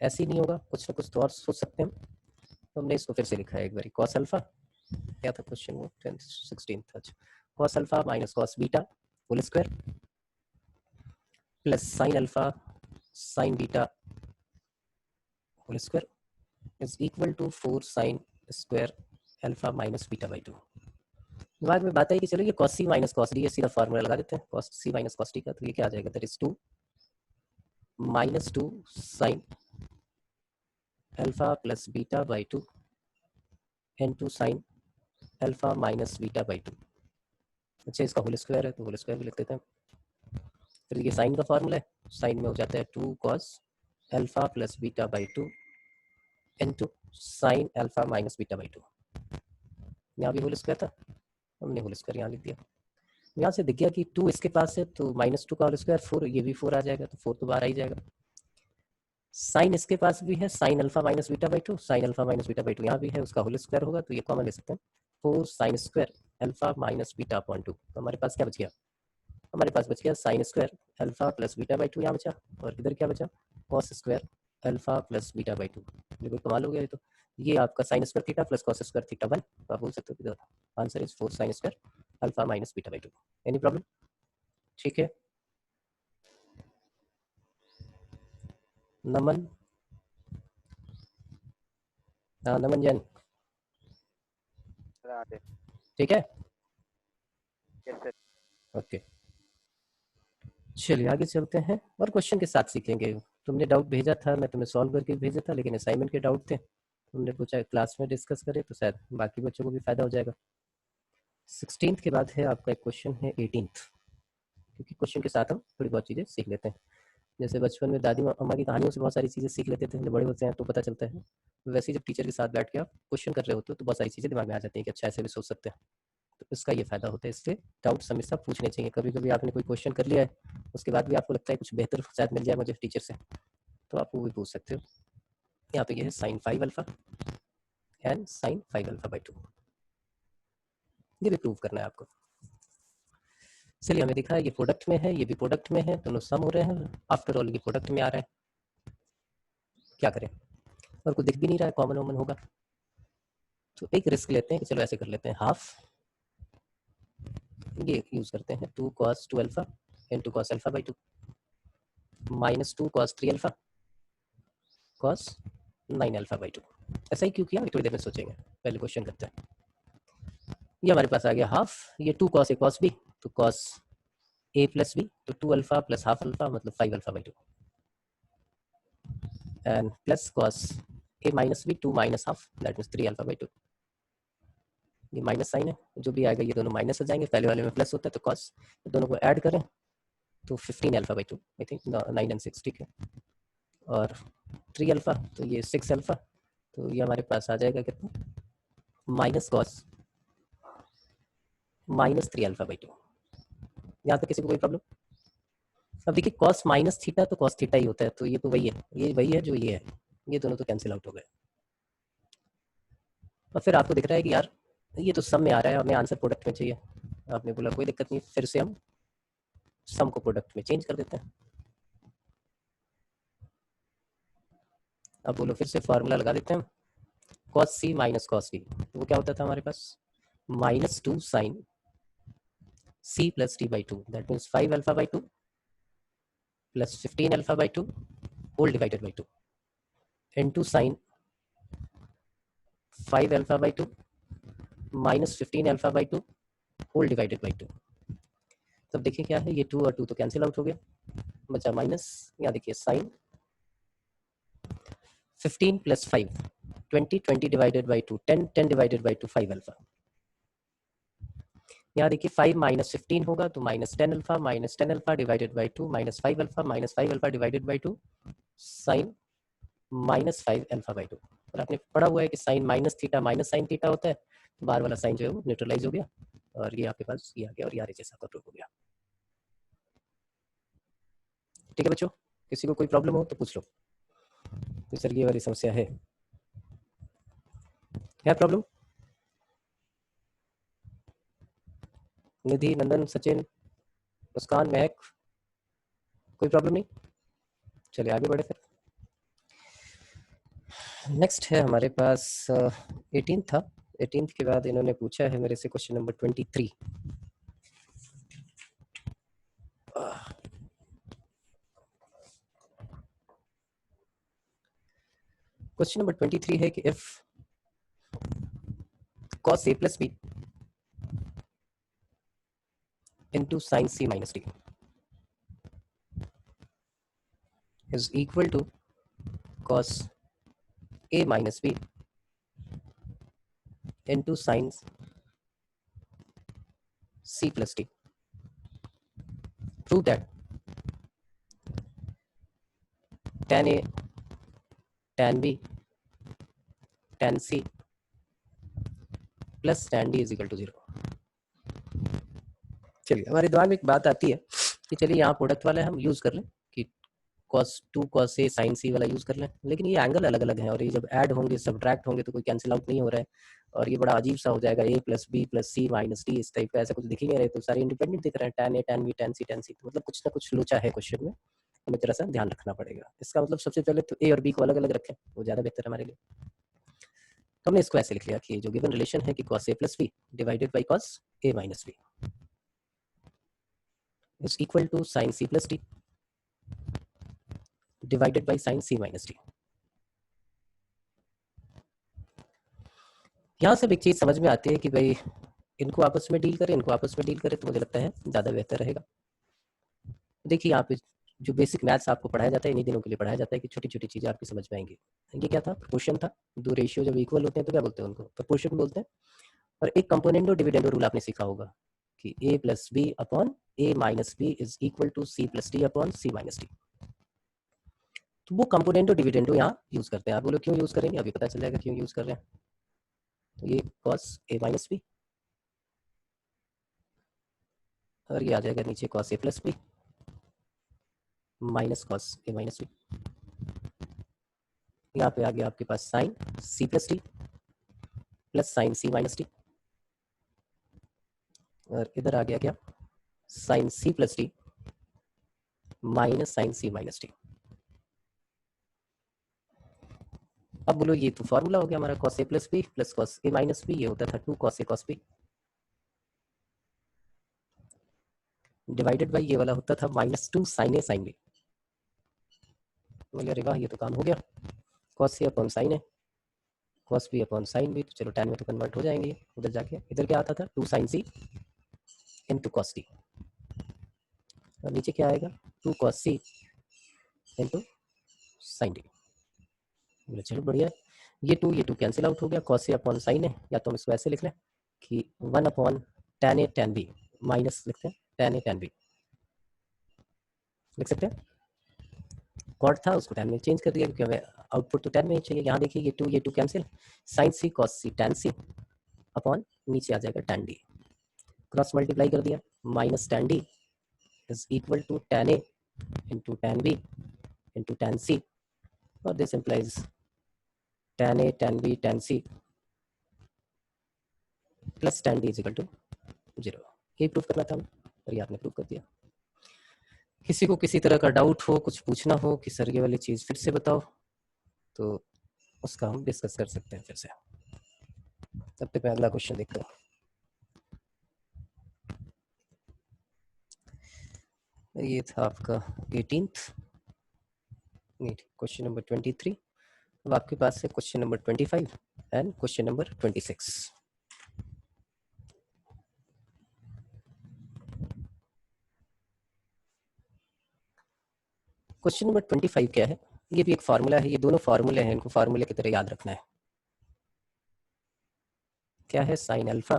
ऐसे ही नहीं होगा, कुछ ना कुछ तो और सोच सकते हैं हम। तो हमने इसको फिर से लिखा है एक बार, cos अल्फा, क्या था क्वेश्चन वो 10th 16th, अच्छा, cos alpha minus cos beta whole square plus sin alpha sin beta whole square is equal to 4 sin square alpha minus beta by 2। दिमाग में बात आई कि चलो ये cos c minus cos d, सीधा formula लगा देते हैं cos c minus cos d का, तो ये क्या आ जाएगा, that is 2 -2 sin alpha plus beta by 2 into sin alpha minus beta by 2। अच्छा इसका होल स्क्वायर है तो होल स्क्वायर भी लिख देते हैं। फिर ये साइन का फार्मूला है, साइन में हो जाता है 2 cos alpha plus beta by 2 into sin alpha minus beta by 2। यहाँ भी होल स्क्वायर था, हमने होल स्क्वायर यहाँ लिख दिया। यहाँ से दिख गया कि 2 इसके पास है तो -2 का होल स्क्वायर 4, ये भी 4 आ जाएगा, तो 4 तो बाहर आ ही जाएगा। साइन इसके पास भी है, sine alpha minus beta by 2, sine alpha minus beta by 2 यहाँ भी है, उसका होल स्क्वायर होगा तो ये कॉमन ले सकते हैं, 4 sin square alpha minus beta upon 2। तो हमारे पास क्या बच गया, हमारे पास बच गया sin square alpha plus beta by 2 यहाँ बचा, और इधर क्या बचा, cos square alpha plus beta by 2। ये कोई कमाल हो गया। ये तो ये आपका sin square theta plus cos square theta 1, तो आप बोल सकते हो कि answer is 4 sin square alpha minus beta by 2। Any problem? ठीक है। नमन, हाँ नमन जैन, ठीक है, ओके। चलिए आगे चलते हैं और क्वेश्चन के साथ सीखेंगे। तुमने डाउट भेजा था, मैं तुम्हें सॉल्व करके भेजा था, लेकिन असाइनमेंट के डाउट थे, तुमने पूछा क्लास में डिस्कस करें तो शायद बाकी बच्चों को भी फायदा हो जाएगा। 16th के बाद है आपका एक क्वेश्चन है 18th, क्योंकि क्वेश्चन के साथ हम थोड़ी बहुत चीज़ें सीख लेते हैं। जैसे बचपन में दादी अम्मा की कहानियों से बहुत सारी चीज़ें सीख लेते थे, जब बड़े होते हैं तो पता चलता है, वैसे ही जब टीचर के साथ बैठ के आप क्वेश्चन कर रहे होते हो तो बहुत सारी चीज़ें दिमाग में आ जाती हैं कि अच्छा ऐसे भी सोच सकते हैं। तो इसका ये फ़ायदा होता है, इसलिए डाउट्स हमेशा पूछने चाहिए। कभी कभी आपने कोई क्वेश्चन कर लिया है, उसके बाद भी आपको लगता है कुछ बेहतर शायद मिल जाए मुझे टीचर से, तो आप वो भी पूछ सकते हो। यहाँ पे ये है sine 5 alpha and sine 5 alpha by 2, ये भी प्रूव करना है आपको। चलिए हमें दिखा है ये प्रोडक्ट में है, ये भी प्रोडक्ट में है, दोनों सम हो रहे हैं, आफ्टर ऑल ये प्रोडक्ट में आ रहा है, क्या करें, और कुछ दिख भी नहीं रहा है, कॉमन वॉमन होगा, तो एक रिस्क लेते हैं कि चलो ऐसे कर लेते हैं, हाफ ये यूज करते हैं 2 cos 2 alpha into cos alpha by 2 minus 2 cos 3 alpha cos 9 alpha by 2। ऐसा ही क्यों किया थोड़ी देर में सोचेंगे, पहले क्वेश्चन करते हैं। ये हमारे पास आ गया हाफ, ये 2 cos a cos b, तो cos a प्लस b, तो 2 अल्फा प्लस हाफ अल्फा मतलब 5 alpha by 2 and plus cos a minus b 2 minus half that means 3 alpha by 2। ये माइनस साइन है, जो भी आएगा ये दोनों माइनस हो जाएंगे, पहले वाले में प्लस होता है तो cos, दोनों को ऐड करें तो 15 alpha by 2, I think 9 and 6 ठीक है, और 3 अल्फा तो ये 6 अल्फा, तो ये हमारे पास आ जाएगा कितना, minus cos minus 3 alpha by 2। यहाँ तक किसी को कोई प्रॉब्लम? अब देखिए cos माइनस थीटा तो cos थीटा ही होता है, तो ये तो वही है, ये वही है जो ये है, ये दोनों तो कैंसिल आउट हो गए। और फिर आपको दिख रहा है कि यार ये तो सम में आ रहा है, हमें आंसर प्रोडक्ट में चाहिए। आपने बोला कोई दिक्कत नहीं, फिर से हम सम को प्रोडक्ट में चेंज कर देते हैं। अब बोलो फिर से फॉर्मूला लगा देते हैं, cos c minus cos b, तो वो क्या होता था हमारे पास, minus 2 sine c plus d by 2 that means 5 alpha by 2 plus 15 alpha by 2 whole divided by 2 into sine 5 alpha by 2 minus 15 alpha by 2 whole divided by 2। तब देखिए क्या है, ये 2 और 2 तो कैंसिल आउट हो गया, बचा माइनस, यहाँ देखिए sine 15 plus 5 20 20 divided by 2 10 10 divided by 2 5 alpha. यहाँ देखिए 5 माइनस 15 होगा तो minus 10 alpha, minus 10 alpha divided by 2 minus 5 alpha, minus 5 alpha divided by 2 sine minus 5 alpha by 2। और आपने पढ़ा हुआ है कि sine minus theta minus sine theta होता है, तो बाहर वाला साइन जो है वो न्यूट्रलाइज हो गया और ये आपके पास ये आ गया और ये जैसा का प्रूफ हो गया। ठीक है बच्चों, किसी को कोई प्रॉब्लम हो तो पूछ लो, तो सर ये वाली समस्या है, क्या प्रॉब्लम? निधि, नंदन, सचिन, मुस्कान, महक, कोई प्रॉब्लम नहीं? चलिए आगे बढ़े फिर। नेक्स्ट है हमारे पास 18 था, 18 के बाद इन्होंने पूछा है मेरे से क्वेश्चन नंबर 23। क्वेश्चन नंबर 23 है कि if cos a plus b into sin c minus d is equal to cos a minus b into sin c plus d, prove that tan a tan b tan c plus tan d is equal to 0। चलिए हमारे दिमाग में एक बात आती है कि चलिए यहाँ प्रोडक्ट वाला है, हम यूज कर लें कि cos 2 cos a sin c वाला यूज कर लें, लेकिन ये एंगल अलग अलग है और ये जब ऐड होंगे सब्ट्रैक्ट होंगे तो कोई कैंसिल आउट नहीं हो रहा है और ये बड़ा अजीब सा हो जाएगा, a plus b plus c minus d इस टाइप का, ऐसा कुछ दिख ही नहीं रहे, तो सारे इंडिपेंडेंट दिख रहे हैं, tan a tan b tan c tan c, तो मतलब कुछ ना कुछ लोचा है क्वेश्चन में, हमें जरा सा ध्यान रखना पड़ेगा। इसका मतलब सबसे पहले तो a और b को अलग अलग रखें, वो ज़्यादा बेहतर है हमारे लिए। तो हमने इसको ऐसे लिख लिया कि जो गिवन रिलेशन है कि cos a plus b divided by cos a minus b is equal to sin c plus d divided by sin c minus d। यहाँ से एक चीज समझ में आती है कि भाई इनको आपस में डील करें, इनको आपस में डील करें, तो मुझे लगता है ज़्यादा बेहतर रहेगा। देखिए यहाँ पे जो बेसिक मैथ्स आपको पढ़ाया जाता है इन्हीं दिनों के लिए पढ़ाया जाता है कि छोटी छोटी चीज़ें आपकी समझ में आएंगी। ये क्या था, प्रोपोर्शन था, दो रेशियो जब इक्वल होते हैं तो क्या बोलते हैं उनको, प्रोपोर्शन बोलते हैं। और एक कंपोनेंडो डिविडेंडो रूल आपने सीखा होगा कि a plus B upon a minus B is equal to c plus D upon c minus D. तो वो कंपोनेंटो डिविडेंडो यहाँ यूज करते हैं। आप बोलो क्यों यूज करेंगे, अभी पता चल जाएगा क्यों यूज कर रहे हैं। तो ये cos a माइनस बी और ये आ जाएगा नीचे cos a plus B minus cos a minus B. यहाँ पे आ गया आपके पास sine c plus T plus sine c minus T और इधर आ गया क्या sine c plus T minus sine c minus T. अब बोलो ये तो फॉर्मूला हो गया हमारा cos a plus B plus cos a minus B, ये होता था 2 cos a cos b divided by ये वाला होता था -2 sin a sin b। बोले अरे वाह ये तो काम हो गया, cos a upon sin a cos b upon sin b, तो चलो tan में तो कन्वर्ट हो जाएंगे उधर जाके। इधर क्या आता था 2 sin c into cos t और नीचे क्या आएगा 2 cos c into sin d। बोले चलो बढ़िया है, ये 2 कैंसिल आउट हो गया, cos a upon sin a, या तो हम इसको ऐसे लिख लें कि 1 upon tan a tan b minus लिखते हैं tan a tan b लिख सकते हैं। कॉट था उसको tan में चेंज कर दिया क्योंकि हमें आउटपुट तो tan में ही चाहिए। यहाँ देखिए ये 2 cancel, sin c cos c tan c upon नीचे आ जाएगा tan d, क्रॉस मल्टीप्लाई कर दिया, minus tan d is equal to tan a into tan b into tan c और this implies tan a tan b tan c plus tan d is equal to 0। ये proof करना था और ये आपने proof कर दिया। किसी को किसी तरह का डाउट हो, कुछ पूछना हो कि सर ये वाली चीज़ फिर से बताओ, तो उसका हम डिस्कस कर सकते हैं फिर से। तब तक मैं अगला क्वेश्चन देखता हूँ। ये था आपका 18th क्वेश्चन नंबर 23। अब आपके पास है question number 25 and question number 26। Question number 25 क्या है, ये भी एक फार्मूला है, ये दोनों फार्मूले हैं, इनको फार्मूले की तरह याद रखना है। क्या है sine alpha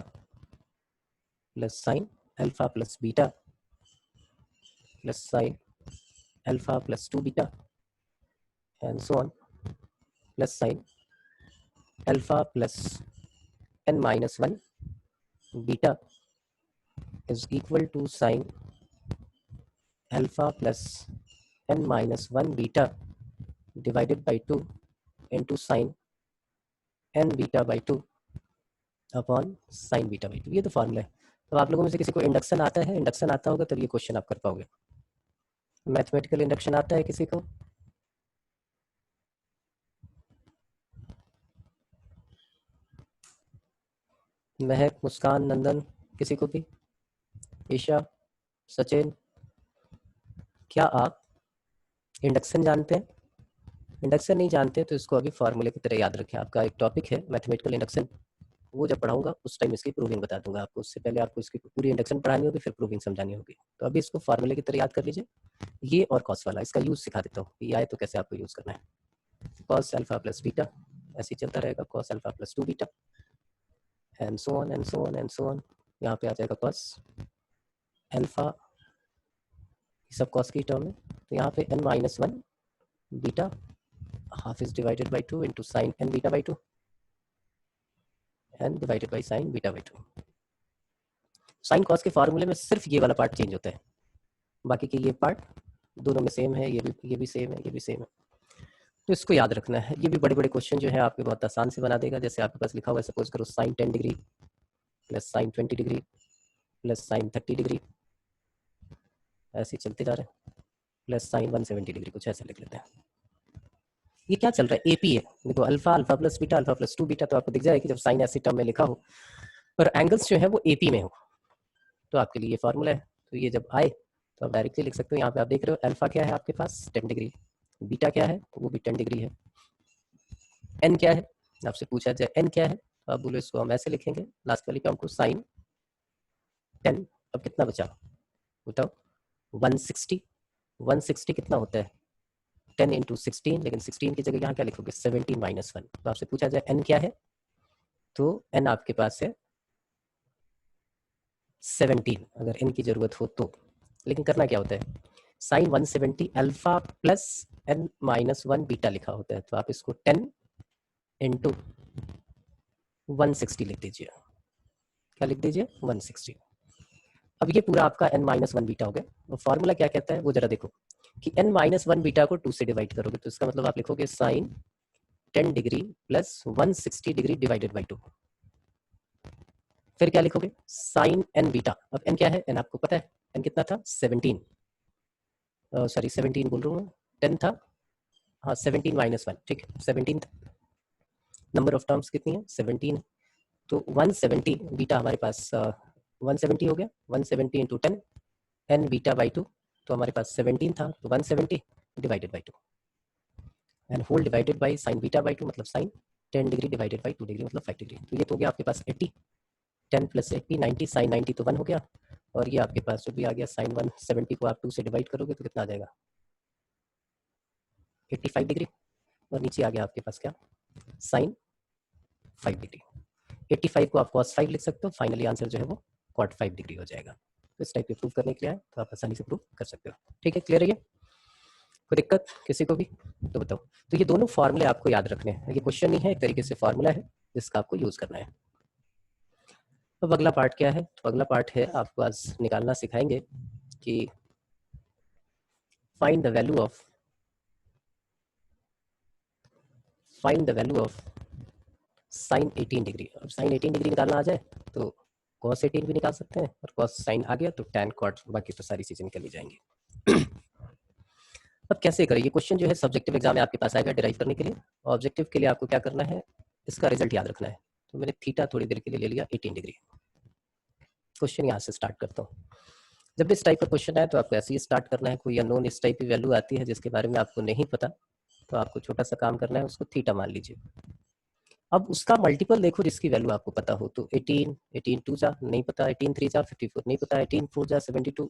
plus sine alpha plus beta plus sine alpha plus 2 beta and so on plus sine alpha plus n minus 1 beta is equal to sine alpha plus n minus 1 beta divided by 2 into sine n beta by 2 upon sine beta by 2। ये तो formula है। तो आप लोगों में से किसी को इंडक्शन आता है, इंडक्शन आता होगा तब ये क्वेश्चन आप कर पाओगे। मैथमेटिकल इंडक्शन आता है किसी को? महक, मुस्कान, नंदन, किसी को भी? ईशा, सचिन, क्या आप इंडक्शन जानते हैं? इंडक्शन नहीं जानते तो इसको अभी फार्मूले की तरह याद रखें। आपका एक टॉपिक है मैथमेटिकल इंडक्शन, वो जब पढ़ाऊंगा उस टाइम इसकी प्रूविंग बता दूंगा आपको। उससे पहले आपको इसकी पूरी इंडक्शन पढ़ानी होगी, फिर प्रूविंग समझानी होगी। तो अभी इसको फार्मूले की तरह याद कर लीजिए। ये और कॉस वाला, इसका यूज सिखा देता हूँ, ये आए तो कैसे आपको यूज करना है। कॉस अल्फा प्लस बीटा ऐसे ही चलता रहेगा, cos alpha plus 2 beta and so on and so on and so on. यहाँ पे आ जाएगा कॉस अल्फा, सब कॉस की टर्म है, तो यहाँ पे n minus 1 beta half is divided by 2 into sine n beta by 2 and divided by sine beta by 2। Sine cos के फार्मूले में सिर्फ ये वाला पार्ट चेंज होता है, बाकी के ये पार्ट दोनों में सेम है, ये भी सेम है, ये भी सेम है। तो इसको याद रखना है। ये भी बड़े बड़े क्वेश्चन जो है आपके बहुत आसान से बना देगा। जैसे आपके पास लिखा हुआ है, सपोज करो sine 10 degree plus sine 20 degree plus sine 30 degree, ऐसे चलते जा रहे हैं, प्लस साइन 170 डिग्री, कुछ ऐसे लिख लेते हैं। ये क्या चल रहा है, एपी है। देखो alpha alpha plus beta alpha plus 2 beta, तो आपको दिख जाएगा कि जब साइन ऐसे टर्म में लिखा हो और एंगल्स जो है वो एपी में हो, तो आपके लिए ये फार्मूला है। तो ये जब आए तो आप डायरेक्टली लिख सकते हो। यहाँ पे आप देख रहे हो अल्फा क्या है आपके पास 10 डिग्री, बीटा क्या है वो भी 10 डिग्री है, एन क्या है आपसे पूछा जाए एन क्या है, तो आप बोलो इसको हम ऐसे लिखेंगे लास्ट वाली टर्म को साइन 10। अब कितना बचा बताओ, 160। 160 कितना होता है 10 इंटू 16, लेकिन 16 की जगह यहाँ क्या लिखोगे 17 माइनस 1। तो आपसे पूछा जाए एन क्या है, तो एन आपके पास है 17 अगर एन की जरूरत हो तो। लेकिन करना क्या होता है, sign 170 alpha plus n-1 beta लिखा होता है, तो आप इसको 10 इंटू 160 लिख दीजिए। क्या लिख दीजिए? 160। अब ये पूरा आपका n-1 बीटा हो गया। और फॉर्मूला क्या कहता है वो जरा देखो कि n-1 बीटा को 2 से डिवाइड करोगे तो इसका मतलब आप लिखोगे sine 10 degree plus 160 degree divided by 2। फिर क्या लिखोगे? Sine n beta. अब n क्या है? n आपको पता है, n कितना था? 17, सॉरी 17 बोल रहा हूँ, 10 था, हाँ 17 माइनस 1, ठीक है 17 था। नंबर ऑफ टर्म्स कितनी है? 17 है। तो 170 बीटा हमारे पास 170 हो गया, 170 इंटू 10 n बीटा बाई 2, तो हमारे पास 17 था, तो 170 divided by 2 and whole divided by sine beta by 2 मतलब sine 10 degree divided by 2 degree मतलब 5 डिग्री। तो ये तो हो गया आपके पास 80, 10 प्लस 80 90, साइन 90 तो 1 हो गया, और ये आपके पास जो भी आ गया साइन 170 को आप 2 से डिवाइड करोगे तो कितना आ जाएगा? 85 डिग्री, और नीचे आ गया आपके पास क्या? Sign 5 degree. 85 को आप cos 5 लिख सकते हो, फाइनली आंसर जो है वो cot 5 डिग्री हो जाएगा। तो इस टाइप के प्रूव करने के लिए है तो आप आसानी से प्रूव कर सकते हो। ठीक है, क्लियर है ये? कोई दिक्कत किसी को भी तो बताओ। तो ये दोनों फॉर्मूले आपको याद रखने हैं, ये क्वेश्चन नहीं है, एक तरीके से फॉर्मूला है जिसका आपको यूज करना है। अब अगला पार्ट क्या है? तो अगला पार्ट है आपको आज निकालना सिखाएंगे कि find the value of sine 18 degree. अब साइन 18 डिग्री निकालना आ जाए तो cos 18 भी निकाल सकते हैं, और cos साइन आ गया तो tan cot, बाकी तो सारी चीजें निकल ही जाएंगी। अब कैसे करें? ये क्वेश्चन जो है सब्जेक्टिव एग्जाम में आपके पास आएगा डिराइव करने के लिए, और ऑब्जेक्टिव के लिए आपको क्या करना है? इसका रिजल्ट याद रखना है। तो मैंने थीटा थोड़ी देर के लिए ले लिया 18 डिग्री। क्वेश्चन यहाँ से स्टार्ट करता हूँ। जब भी इस टाइप का क्वेश्चन आए तो आपको ऐसे ही स्टार्ट करना है। कोई अननोन इस टाइप की वैल्यू आती है जिसके बारे में आपको नहीं पता, तो आपको छोटा सा काम करना है, उसको थीटा मान लीजिए। अब उसका मल्टीपल देखो जिसकी वैल्यू आपको पता हो। तो 18, 18 2 जा नहीं पता, 18 3 जा 54 नहीं पता, 18 4 जा 72,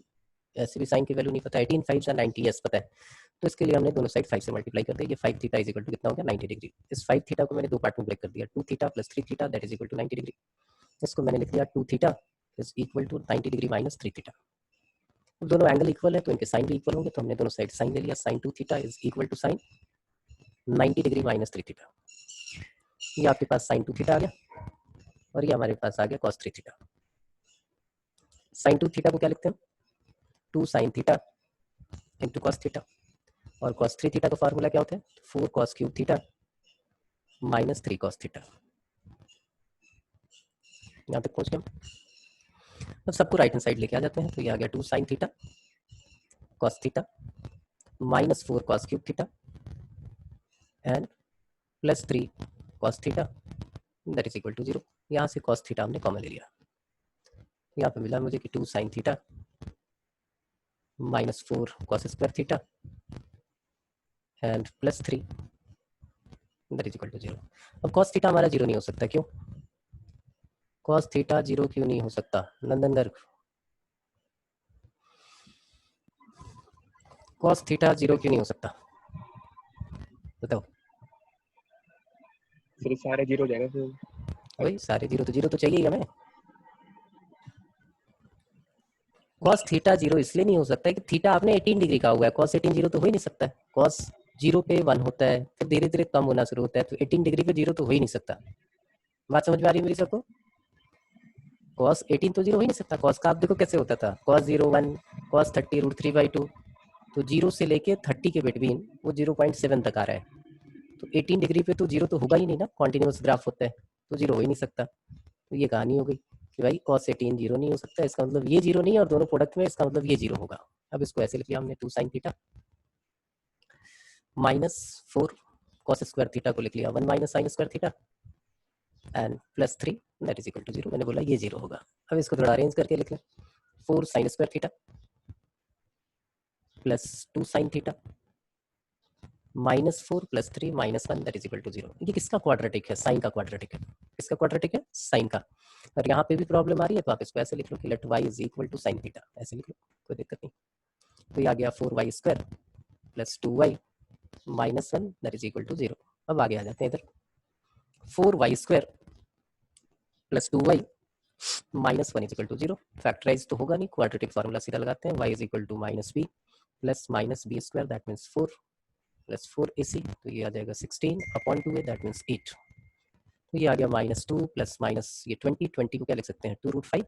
ऐसे भी साइन की वैल्यू नहीं पता, 18 5 जा 90 यस पता है। तो इसके लिए हमने दोनों साइड 5 से मल्टीप्लाई कर दिया। ये 5 थीटा इज इक्वल टू कितना हो गया? 90 डिग्री। इस 5 थीटा को मैंने दो पार्ट में ब्रेक कर दिया, 2 theta plus 3 theta that is equal to 90 degree. इसको मैंने लिख दिया 2 theta is equal to 90 degree minus 3 theta. दोनों एंगल इक्वल है तो इनके साइन भी इक्वल होंगे, तो हमने दोनों साइड साइन ले लिया। Sine 2 theta is equal to sine 90 degree minus 3 theta. ये आपके पास साइन 2 थीटा आ गया, और ये हमारे पास आ गया cos 3 थीटा। साइन 2 थीटा को क्या लिखते हैं? 2 sine theta into cos theta, और cos 3 थीटा का फॉर्मूला क्या होता है? 4 cos cube theta minus 3 cos theta. यहाँ तक पहुंच गया। अब सबको राइट हैंड साइड लेके आ जाते हैं, तो ये आ गया 2 साइन थीटा cos थीटा minus 4 cos cube theta and plus 3 cos theta that is equal to 0। यहाँ से cos थीटा हमने कॉमन ले लिया, यहाँ पे मिला मुझे कि 2 sine theta minus 4 cos square theta and plus 3 that is equal to 0। अब cos थीटा हमारा 0 नहीं हो सकता, क्यों? cos थीटा 0 क्यों नहीं हो सकता? नंदन गर्ग, cos थीटा 0 क्यों नहीं हो सकता? बताओ। फिर सारे जीरो हो जाएगा फिर। वही सारे जीरो तो चाहिए ही हमें। cos थीटा 0 इसलिए नहीं हो सकता है कि थीटा आपने 18 डिग्री का हुआ है, cos 18 0 तो हो ही नहीं सकता है। cos 0 पे 1 होता है, फिर धीरे धीरे कम होना शुरू होता है, तो 18 डिग्री पे 0 तो हो ही नहीं सकता। बात समझ में आ रही है मेरी सबको? cos 18 तो 0 हो ही नहीं सकता। cos का आप देखो कैसे होता था, cos 0 1, cos 30 रूट 3/2, तो 0 से लेके 30 के बिटवीन वो 0.7 तक आ रहा है। तो 18 डिग्री पे तो 0 तो होगा ही नहीं ना, कॉन्टिन्यूस ग्राफ होता है, तो 0 हो ही नहीं सकता। तो ये कहानी हो गई कि भाई cos 18 0 नहीं हो सकता, इसका मतलब ये 0 नहीं है, और दोनों प्रोडक्ट में इसका मतलब ये 0 होगा। अब इसको ऐसे लिख लिया हमने 2 sine theta minus 4 cos square theta को लिख लिया 1 minus sine square theta and plus 3 that is equal to 0। मैंने बोला ये 0 होगा। अब इसको थोड़ा अरेंज करके लिख लें, 4 sine square theta plus 2 sine theta minus 4 plus 3 minus 1 that is equal to 0। ये किसका क्वाड्रेटिक है? साइन का क्वाड्रेटिक है। किसका क्वाड्रेटिक है? साइन का। और यहाँ पे भी प्रॉब्लम आ रही है तो आप इसको ऐसे लिख लो कि let y is equal to sine theta, ऐसे लिख लो, कोई दिक्कत नहीं। तो ये आ गया 4y square plus 2y minus 1 that is equal to 0। अब आगे आ जाते हैं इधर, 4y square plus 2y minus 1 is equal to 0। Factorise तो होगा नहीं, क्वाड्रेटिक फार्मूला सीधा लगाते हैं, y is equal to minus b plus minus b square that means 4 plus 4ac, तो ये आ जाएगा 16/2 है, दैट मीन्स 8। तो ये आ गया -2 प्लस माइनस ये 20 को क्या लिख सकते हैं 2√5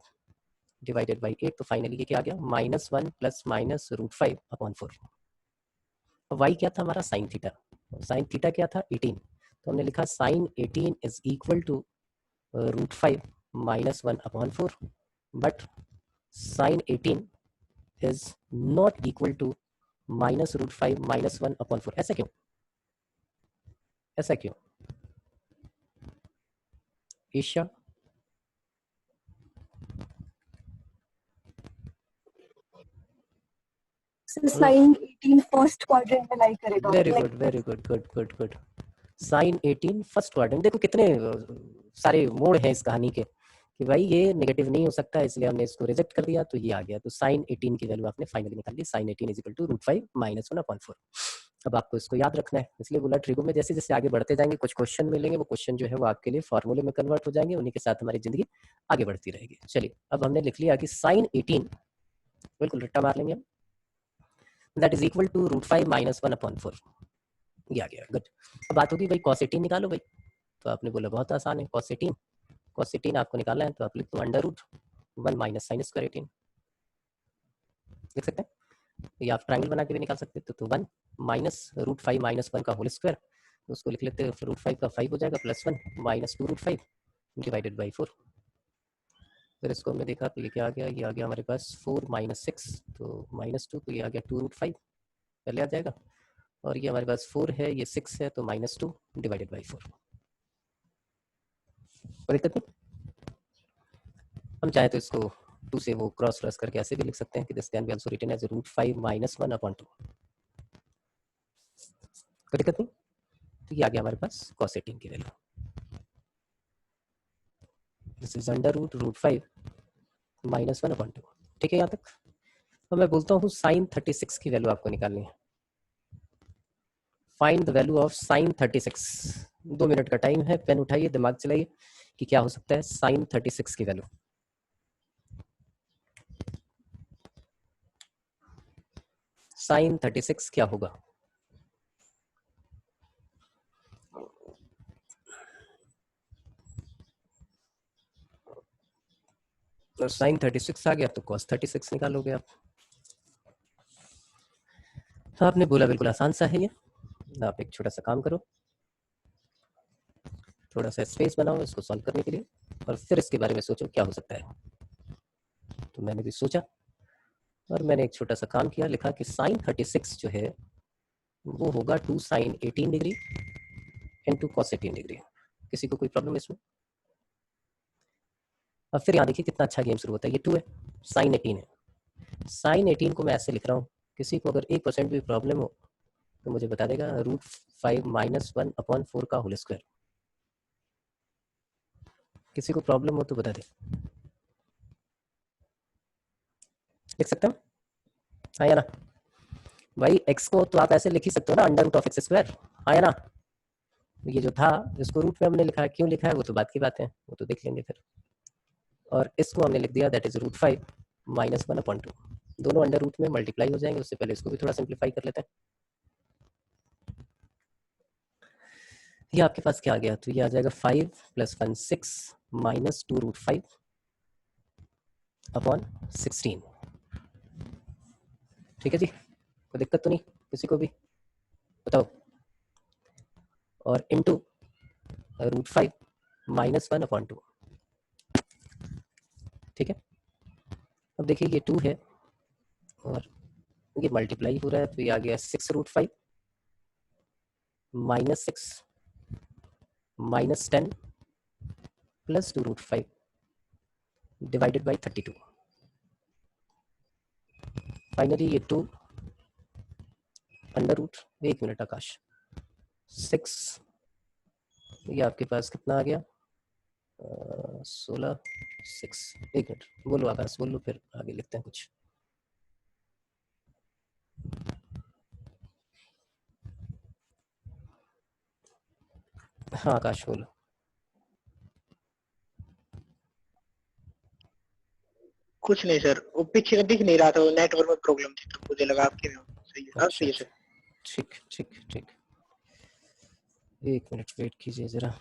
डिवाइडेड बाई 8, तो फाइनली ये क्या आ गया -1 प्लस -√5/4। वाई क्या था हमारा साइन थीटा, साइन थीटा क्या था 18, तो हमने लिखा sine 18 is equal to √5 -1/4, but sine 18 is not equal to -√5 -1/4। ऐसा क्यों, ऐसा क्यों ईशा? साइन 18 फर्स्ट क्वाड्रेंट में लाई करेगा। Very good, very good, good good good. Sine 18 first quadrant, देखो कितने सारे मोड़ हैं इस कहानी के कि भाई ये नेगेटिव नहीं हो सकता, इसलिए हमने इसको रिजेक्ट कर दिया, तो ये आ गया। तो साइन 18 की वैल्यू आपने फाइनली निकाल ली, साइन 18 इज इक्वल टू √5 -1/4। अब आपको इसको याद रखना है, इसलिए बोला ट्रिगो में जैसे जैसे आगे बढ़ते जाएंगे कुछ क्वेश्चन मिलेंगे, वो क्वेश्चन जो है वो आपके लिए फॉर्मूले में कन्वर्ट हो जाएंगे, उन्हीं के साथ हमारी जिंदगी आगे बढ़ती रहेगी। चलिए अब हमने लिख लिया कि साइन 18 बिल्कुल रट्टा मार लेंगे हम, दैट इज इक्वल टू √5 -1/4। ये आ गया, गुड। अब बात होगी भाई cos 18 निकालो भाई, तो आपने बोला बहुत आसान है, cos 18 आपको निकालना है, तो आप लिख दो √1 माइनस साइन स्क्वायर 18, लिख सकते हैं। तो ये आप ट्राइंगल बना के भी निकाल सकते हो, तो 1 माइनस √5 -1 का होल स्क्वायर, तो उसको लिख लेते हैं, फिर √5 का 5 हो जाएगा, +1 माइनस 2√5 डिवाइडेड बाई 4। फिर इसको हमने देखा तो ये क्या आ गया, ये आ गया हमारे पास 4 - 6, तो -2, तो ये आ गया 2√5 पहले आ जाएगा, और ये हमारे पास 4 है, ये 6 है, तो -2 डिवाइडेड बाई 4। कोई दिक्कत नहीं, हम चाहे तो इसको 2 से वो क्रॉस करके ऐसे भी लिख सकते हैं कि this can be also written as √5 -1/2। कोई दिक्कत नहीं, तो ये आ गया हमारे पास cos 18 की वैल्यू, दिस इज √5 -1/2। ठीक है यहाँ तक। तो मैं बोलता हूँ साइन 36 की वैल्यू आपको निकालनी है, find the value of sine 36। 2 minute का टाइम है, पेन उठाइए, दिमाग चलाइए कि क्या हो सकता है साइन 36 की वैल्यू। साइन 36 क्या होगा? तो साइन 36 आ गया तो cos 36 निकालोगे आप। तो आपने बोला बिल्कुल आसान सा है ये, आप एक छोटा सा काम करो, थोड़ा सा स्पेस बनाओ इसको सॉल्व करने के लिए, और फिर इसके बारे में सोचो क्या हो सकता है। तो मैंने भी सोचा और मैंने एक छोटा सा काम किया, लिखा कि साइन 36 जो है वो होगा 2 sine 18 degree into cos 18 degree. किसी को कोई प्रॉब्लम इसमें? अब फिर यहाँ देखिए कितना अच्छा गेम शुरू होता है, ये 2 है, साइन 18 है, साइन 18 को मैं ऐसे लिख रहा हूँ, किसी को अगर 1% भी प्रॉब्लम हो तो मुझे बता देगा, √5 -1/4 का होल स्क्वायर। किसी को प्रॉब्लम हो तो बता दे, लिख सकते हो हाँ या ना? भाई x को तो आप ऐसे लिख ही सकते हो ना, √(x²), हाँ या ना? ये जो था इसको रूट में हमने लिखा है, क्यों लिखा है वो तो बात की बात है, वो तो देख लेंगे फिर। और इसको हमने लिख दिया दैट इज √5 -1/2, दोनों अंडर रूट में मल्टीप्लाई हो जाएंगे। उससे पहले इसको भी थोड़ा सिंप्लीफाई कर लेते हैं। ये आपके पास क्या आ गया, तो ये आ जाएगा 5 + 1 6 माइनस 2√5/16। ठीक है जी, कोई दिक्कत तो नहीं किसी को भी, बताओ। और इनटू √5 -1/2। ठीक है, अब देखिए ये 2 है और ये मल्टीप्लाई हो रहा है, तो ये आ गया 6√5 -6 -10 प्लस 2√5 डिवाइडेड बाई 32। फाइनली ये 2 अंडर रूट, 1 मिनट आकाश, 6, ये आपके पास कितना आ गया 16 6। 1 मिनट बोलो आकाश, बोलो फिर आगे लिखते हैं कुछ। हाँ आकाश बोलो। कुछ नहीं सर, वो पीछे का दिख नहीं रहा था, वो नेटवर्क में प्रॉब्लम थी, तो मुझे लगा आपके में सही है। अब अच्छा सही है अच्छा, सर। ठीक ठीक ठीक, 1 मिनट वेट कीजिए जरा।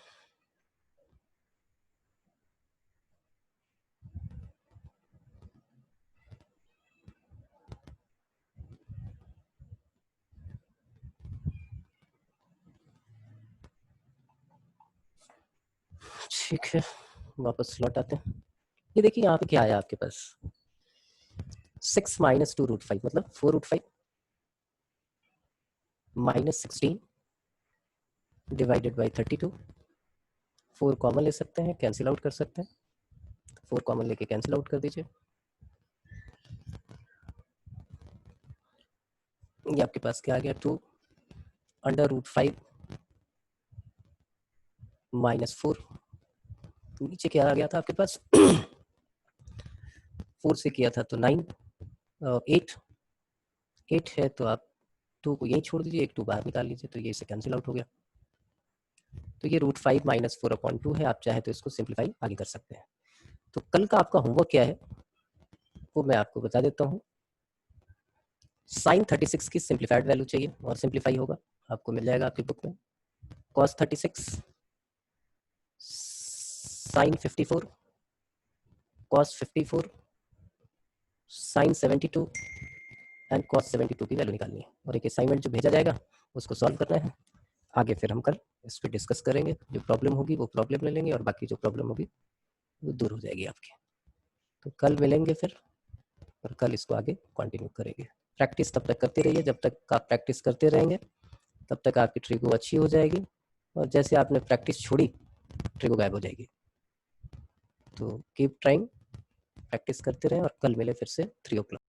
ठीक है, वापस लौट आते हैं। ये देखिए यहाँ पे क्या आया आपके पास, 6 माइनस 2 रूट 5 मतलब 4 root 5 minus 16 divided by 32। 4 common ले सकते हैं, कैंसिल आउट कर सकते हैं, 4 कॉमन लेके कैंसिल आउट कर दीजिए। ये आपके पास क्या आ गया, 2 अंडर रूट 5 माइनस 4। नीचे क्या आ गया था आपके पास 4 से किया था तो 9, 8 है तो आप 2 को यहीं छोड़ दीजिए, एक 2 बाहर निकाल लीजिए, तो ये इससे कैंसिल आउट हो गया। तो ये रूट 5 माइनस 4/2 है। आप चाहे तो इसको सिंप्लीफाई आगे कर सकते हैं। तो कल का आपका होमवर्क क्या है वो मैं आपको बता देता हूँ। साइन 36 की सिंप्लीफाइड वैल्यू चाहिए और सिंप्लीफाई होगा, आपको मिल जाएगा आपकी बुक में। Cos 36, sine 54, cos 54, sine 72 and cos 72 की वैल्यू निकालनी है। और एक असाइनमेंट जो भेजा जाएगा उसको सॉल्व करना है। आगे फिर हम कल इस पर डिस्कस करेंगे। जो प्रॉब्लम होगी वो प्रॉब्लम ले लेंगे और बाकी जो प्रॉब्लम होगी वो दूर हो जाएगी आपकी। तो कल मिलेंगे फिर और कल इसको आगे कंटिन्यू करेंगे। प्रैक्टिस तब तक करते रहिए, जब तक आप प्रैक्टिस करते रहेंगे तब तक आपकी ट्रिगो अच्छी हो जाएगी। और जैसे आपने प्रैक्टिस छोड़ी ट्रिगो गायब हो जाएगी। तो कीप ट्राइंग, प्रैक्टिस करते रहें और कल मिले फिर से 3 o'clock।